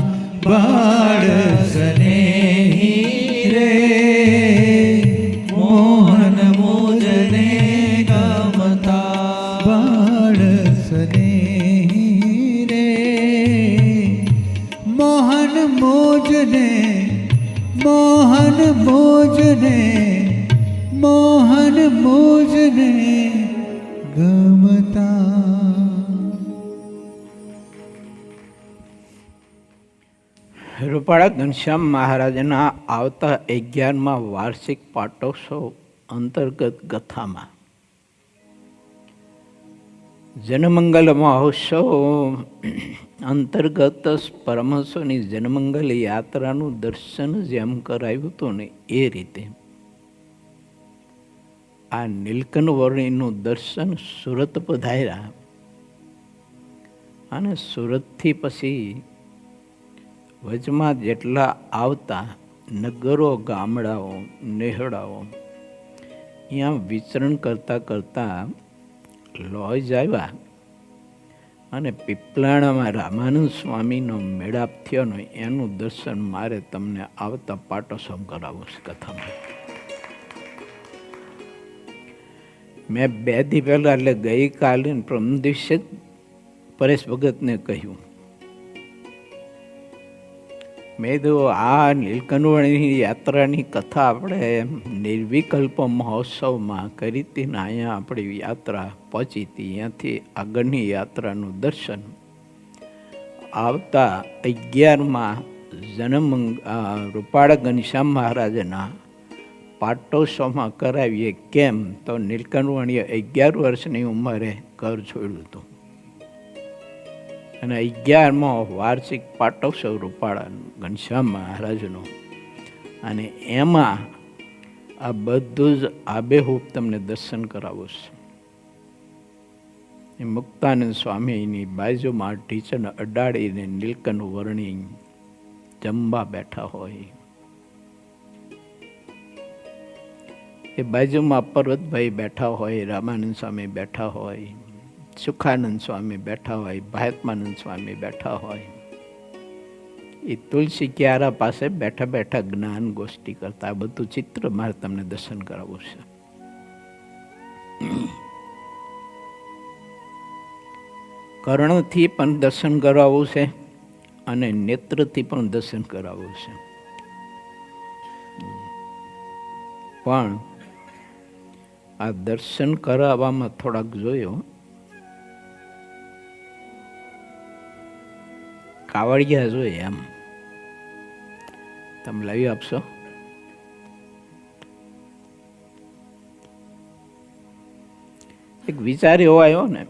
બાળસને રે મોહન મુજને ગમતા બાળસને રે મોહન મુજને ગમતા. રૂપાળા ઘનશ્યામ મહારાજના આવતા 11મા વાર્ષિક પાટોત્સવ અંતર્ગત કથામાં જનમંગલ મહોત્સવ અંતર્ગત પરમહંસોની જનમંગલ યાત્રાનું દર્શન જેમ કરાયું હતું ને એ રીતે આ નીલકંઠવર્ણીનું દર્શન સુરત પધાર્યા અને સુરતથી પછી વચમાં જેટલા આવતા નગરો ગામડાઓ નેહડાઓ અહીંયા વિચરણ કરતાં લોજ આવ્યા અને પીપલાણામાં રામાનંદ સ્વામીનો મેળાપ થયો ને એનું દર્શન મારે તમને આવતા પાટોત્સવ કરાવવું છે કથામાં. મેં 2 દી પહેલા એટલે ગઈકાલે પ્રથમ દિવસે જ પરેશ ભગતને કહ્યું, મેં તો આ નીલકંઠવર્ણીની યાત્રાની કથા આપણે નિર્વિકલ્પ મહોત્સવમાં કરી હતી ને અહીંયા આપણી યાત્રા પહોંચી હતી. અહીંયાથી આગળની યાત્રાનું દર્શન આવતા 11મા રૂપાળા ઘનશ્યામ મહારાજના પાટોત્સવમાં કરાવીએ. કેમ તો નીલકંઠવર્ણીએ 11 વર્ષની ઉંમરે ઘર છોડ્યું હતું અને 11મો વાર્ષિક પાટોત્સવ રૂપાળા ઘનશ્યામ મહારાજનો, અને એમાં આ બધું જ આબેહૂબ તમને દર્શન કરાવું છે. એ મુક્તાનંદ સ્વામીની બાજુમાં ટીચરને અડાડીને નીલકંઠવર્ણી જમવા બેઠા હોય, એ બાજુમાં પર્વતભાઈ બેઠા હોય, રામાનંદ સ્વામી બેઠા હોય, સુખાનંદ સ્વામી બેઠા હોય, ભાયત્માનંદ સ્વામી બેઠા હોય. એ તુલસી ક્યારા પાસે બેઠા બેઠા જ્ઞાન ગોષ્ઠી કરતા. આ બધું ચિત્ર મારે તમને દર્શન કરાવવું છે. કર્ણથી પણ દર્શન કરાવવું છે અને નેત્રથી પણ દર્શન કરાવવું છે. પણ આ દર્શન કરાવવામાં થોડાક જોયો, કાવડિયા જોઈએ એમ. તમે લાવી આપશો? એક વિચાર એવો આવ્યો ને,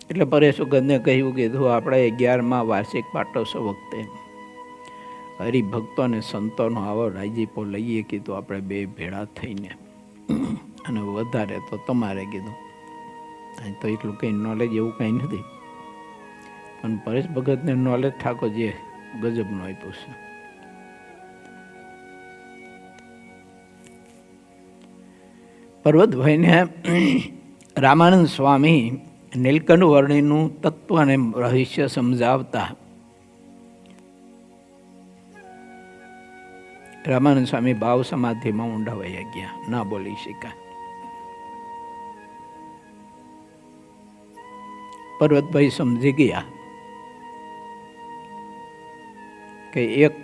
એટલે પરેશ ભગતને કહ્યું કે તું આપણે 11મા વાર્ષિક પાટોત્સવ વખતે હરિભક્તો અને સંતોનો આવો રાજીપો લઈએ, કીધું આપણે 2 ભેળા થઈને અને વધારે તો તમારે કીધું. અહીં તો એટલું કંઈ નોલેજ એવું કંઈ નથી, પણ પરેશ ભગતને નોલેજ ઠાકોરજીએ ગજબનું આપ્યું છે. પર્વતભાઈને રામાનંદ સ્વામી નીલકંઠ વર્ણિનું તત્વ અને રહસ્ય સમજાવતા રામાનંદ સ્વામી ભાવ સમાધિમાં ઊંડા વયા ગયા, ના બોલી શક્યા. પર્વતભાઈ સમજી ગયા કે એક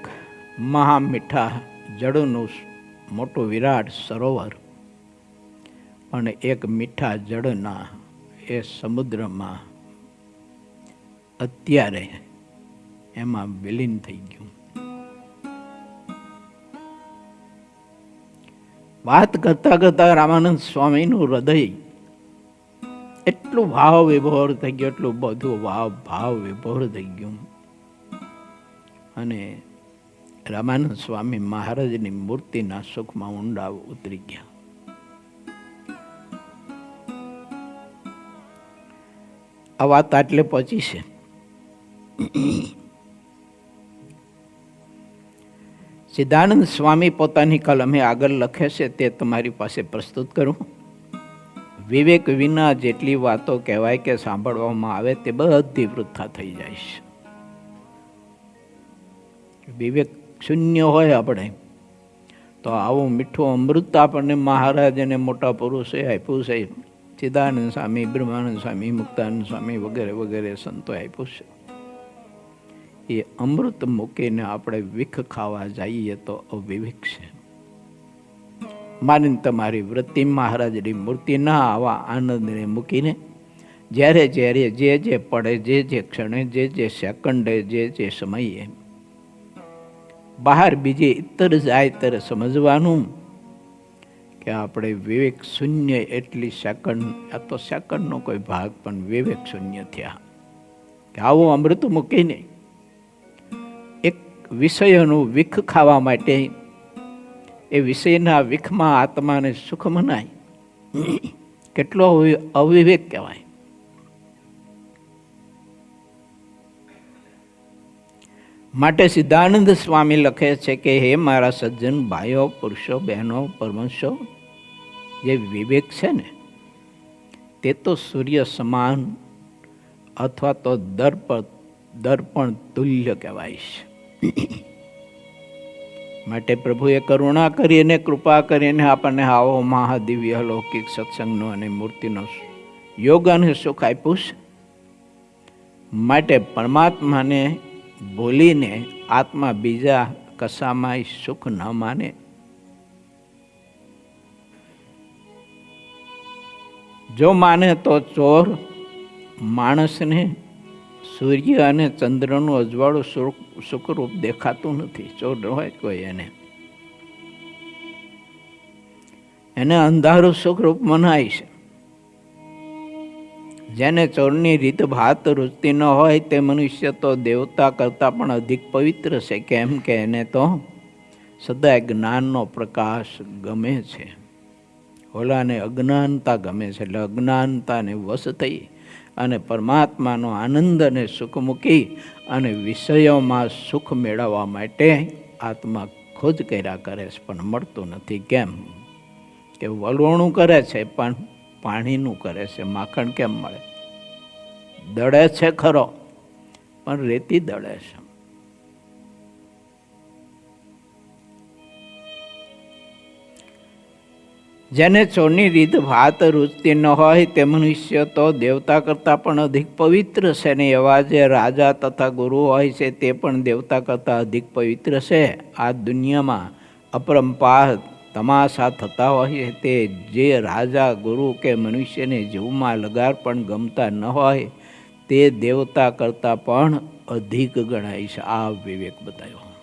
મહા મીઠા જળનું મોટું વિરાટ સરોવર અને એક મીઠા જળના એ સમુદ્રમાં અત્યારે એમાં વિલીન થઈ ગયું. વાત કરતા કરતા રામાનંદ સ્વામીનું હૃદય એટલું ભાવ વિભોર થઈ ગયું, એટલું બધું ભાવ વિભોર થઈ ગયું. અને રામાનંદ સ્વામી મહારાજની મૂર્તિના સુખમાં ઊંડા ઉતરી ગયા. આ વાત આટલે પહોંચી છે. સિદ્ધાનંદ સ્વામી પોતાની કલમે આગળ લખે છે તે તમારી પાસે પ્રસ્તુત કરું. વિવેક વિના જેટલી વાતો કહેવાય કે સાંભળવામાં આવે તે બધી વૃથા થઈ જાય છે. વિવેક શૂન્ય હોય આપણે તો આવું મીઠું અમૃત આપણને મહારાજ અને મોટા પુરુષે આપ્યું છે. સિદ્ધાનંદ સ્વામી, બ્રહ્માનંદ સ્વામી, મુક્તાનંદ સ્વામી વગેરે વગેરે સંતો આપ્યું છે. એ અમૃત મૂકીને આપણે વિખ ખાવા જઈએ તો અવિવેક છે. માની તમારી વૃત્તિ મહારાજની મૂર્તિના આવા આનંદને મૂકીને જ્યારે જ્યારે જે પડે, જે ક્ષણે, જે સેકન્ડે, જે સમયે બહાર બીજે ઇતર જાય ત્યારે સમજવાનું કે આપણે વિવેક શૂન્ય એટલી સેકન્ડ, આ તો સેકન્ડનો કોઈ ભાગ પણ વિવેક શૂન્ય થયા. કે આવું અમૃત મૂકીને એક વિષયનું વિખ ખાવા માટે એ વિષયના વિખમાં આત્માને સુખ મનાય, કેટલો અવિવેક કહેવાય. માટે સિદ્ધાનંદ સ્વામી લખે છે કે હે મારા સજ્જન ભાઈઓ, પુરુષો, બહેનો, પરમહંસો, જે વિવેક છે ને તે તો સૂર્ય સમાન અથવા તો દર્પણ તુલ્ય કહેવાય છે. માટે પ્રભુએ કરુણા કરીને, કૃપા કરીને આપણને આવો મહાદિવ્ય અલૌકિક સત્સંગનો અને મૂર્તિનો યોગ અને સુખ આપ્યું છે. માટે પરમાત્માને ભૂલીને આત્મા બીજા કશામાં સુખ ન માને. જો માને તો ચોર માણસને સૂર્ય અને ચંદ્રનું અજવાળું સુખરૂપ દેખાતું નથી. ચોર હોય કોઈ એને અંધારું સુખરૂપ મનાય છે. જેને ચોરની રીત ભાત રૂચતી ન હોય તે મનુષ્ય તો દેવતા કરતાં પણ અધિક પવિત્ર છે. કેમ કે એને તો સદાય જ્ઞાનનો પ્રકાશ ગમે છે. ઓલાને અજ્ઞાનતા ગમે છે. એટલે અજ્ઞાનતાને વશ થઈ અને પરમાત્માનો આનંદ અને સુખ મૂકી અને વિષયોમાં સુખ મેળવવા માટે આત્મા ખોજ કર્યા કરે છે, પણ મળતું નથી. કેમ કે વલવણું કરે છે પણ પાણીનું કરે છે. માખણ કેમ મળે? દળે છે ખરો પણ રેતી દળે છે. જેને ચોરની રીત ભાત રૂચતી ન હોય તે મનુષ્ય તો દેવતા કરતાં પણ અધિક પવિત્ર છે. ને એવા જે રાજા તથા ગુરુ હોય છે તે પણ દેવતા કરતાં અધિક પવિત્ર છે. આ દુનિયામાં અપરંપાર તમાશા થતા હોય તે જે રાજા, ગુરુ કે મનુષ્યને જીવમાં લગાર પણ ગમતા ન હોય તે દેવતા કરતાં પણ અધિક ગણાય છે. આ વિવેક બતાવ્યો.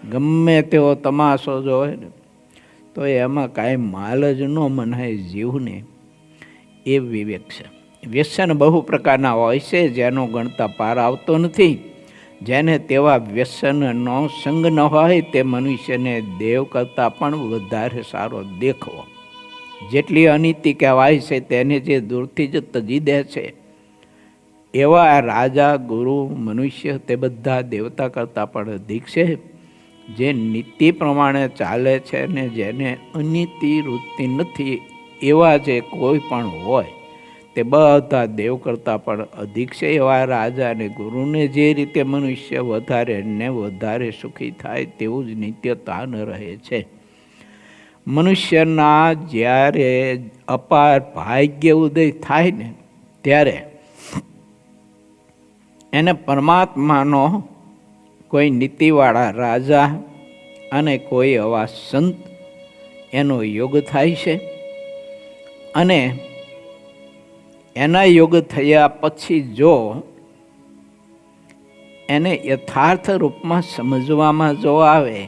ગમે તેવો તમાશો જો હોય ને તો એમાં કાંઈ માલ જ ન મનાય જીવને, એ વિવેક છે. વ્યસન બહુ પ્રકારના હોય છે જેનો ગણતા પાર આવતો નથી. જેને તેવા વ્યસનનો સંગ ન હોય તે મનુષ્યને દેવ કરતાં પણ વધારે સારો દેખવો. જેટલી અનિતિ કહેવાય છે તેને જે દૂરથી જ તજી દે છે એવા રાજા ગુરુ મનુષ્ય તે બધા દેવતા કરતાં પણ અધિક છે. જે નીતિ પ્રમાણે ચાલે છે ને જેને અનિતિ વૃત્તિ નથી એવા જે કોઈ પણ હોય તે બધા દેવ કરતાં પણ અધિક છે. એવા રાજા અને ગુરુને જે રીતે મનુષ્ય વધારે ને વધારે સુખી થાય તેવું જ નિત્યતા ન રહે છે. મનુષ્યના જ્યારે અપાર ભાગ્ય ઉદય થાય ને ત્યારે એને પરમાત્માનો કોઈ નીતિવાળા રાજા અને કોઈ એવા સંત એનો યોગ થાય છે. અને એના યોગ થયા પછી જો એને યથાર્થ રૂપમાં સમજવામાં જો આવે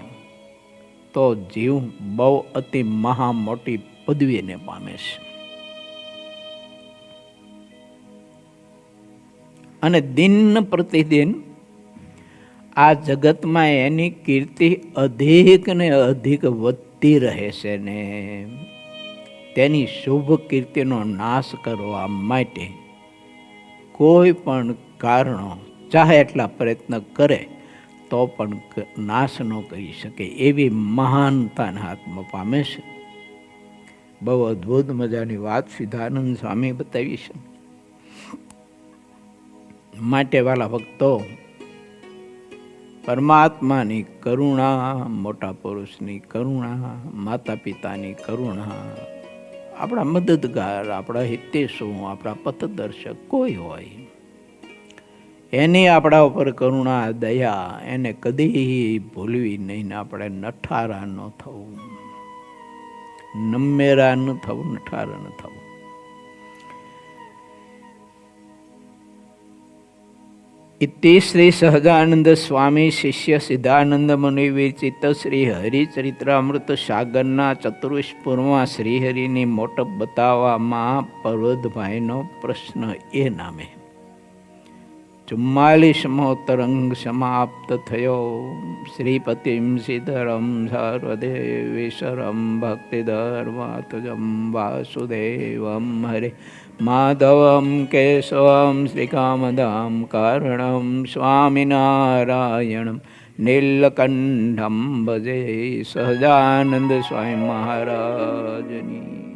તો જીવ બહુ અતિ મહા મોટી પદવીને પામે છે. અને દિન પ્રતિદિન આ જગતમાં એની કીર્તિ અધિક ને અધિક વધતી રહે છે ને તેની શુભ કીર્તિનો નાશ કરવા માટે કોઈ પણ કારણો ચાહે એટલા પ્રયત્ન કરે તો પણ નાશ ન કરી શકે એવી મહાનતાના હાથમાં પામે છે. બહુ અદ્ભુત મજાની વાત સિદ્ધાનંદ સ્વામી બતાવી છે. માટે વાલા ભક્તો, પરમાત્માની કરુણા, મોટા પુરુષની કરુણા, માતા પિતાની કરુણા, આપણા મદદગાર, આપણા હિતેશુ, આપણા પથદર્શક કોઈ હોય એની આપણા ઉપર કરુણા દયા એને કદી ભૂલવી નહીં ને આપણે નઠારા ન થવું, નમેરા ન થવું, નઠારા ન થવું. ઇતિ શ્રી સહજાનંદ સ્વામી શિષ્ય સિદ્ધાનંદ મુનિ વિરચિત શ્રી હરિચરિત્રામૃત સાગરના ચતુર્વિશપુરમાં શ્રીહરિની મોટપ બતાવવામાં પર્વતભાઈનો પ્રશ્ન એ નામે 44મો તરંગ સમાપ્ત થયો. શ્રીપતિમ શ્રીધરમ સર્વદેવેશ્વરમ ભક્તિધર્માત્મજમ વાસુદેવમ હરે માધવમ કેશવમ શ્રીકામદામ કારણમ સ્વામિનારાયણમ નીલકંઠમ ભજે. સહજાનંદ સ્વામી મહારાજની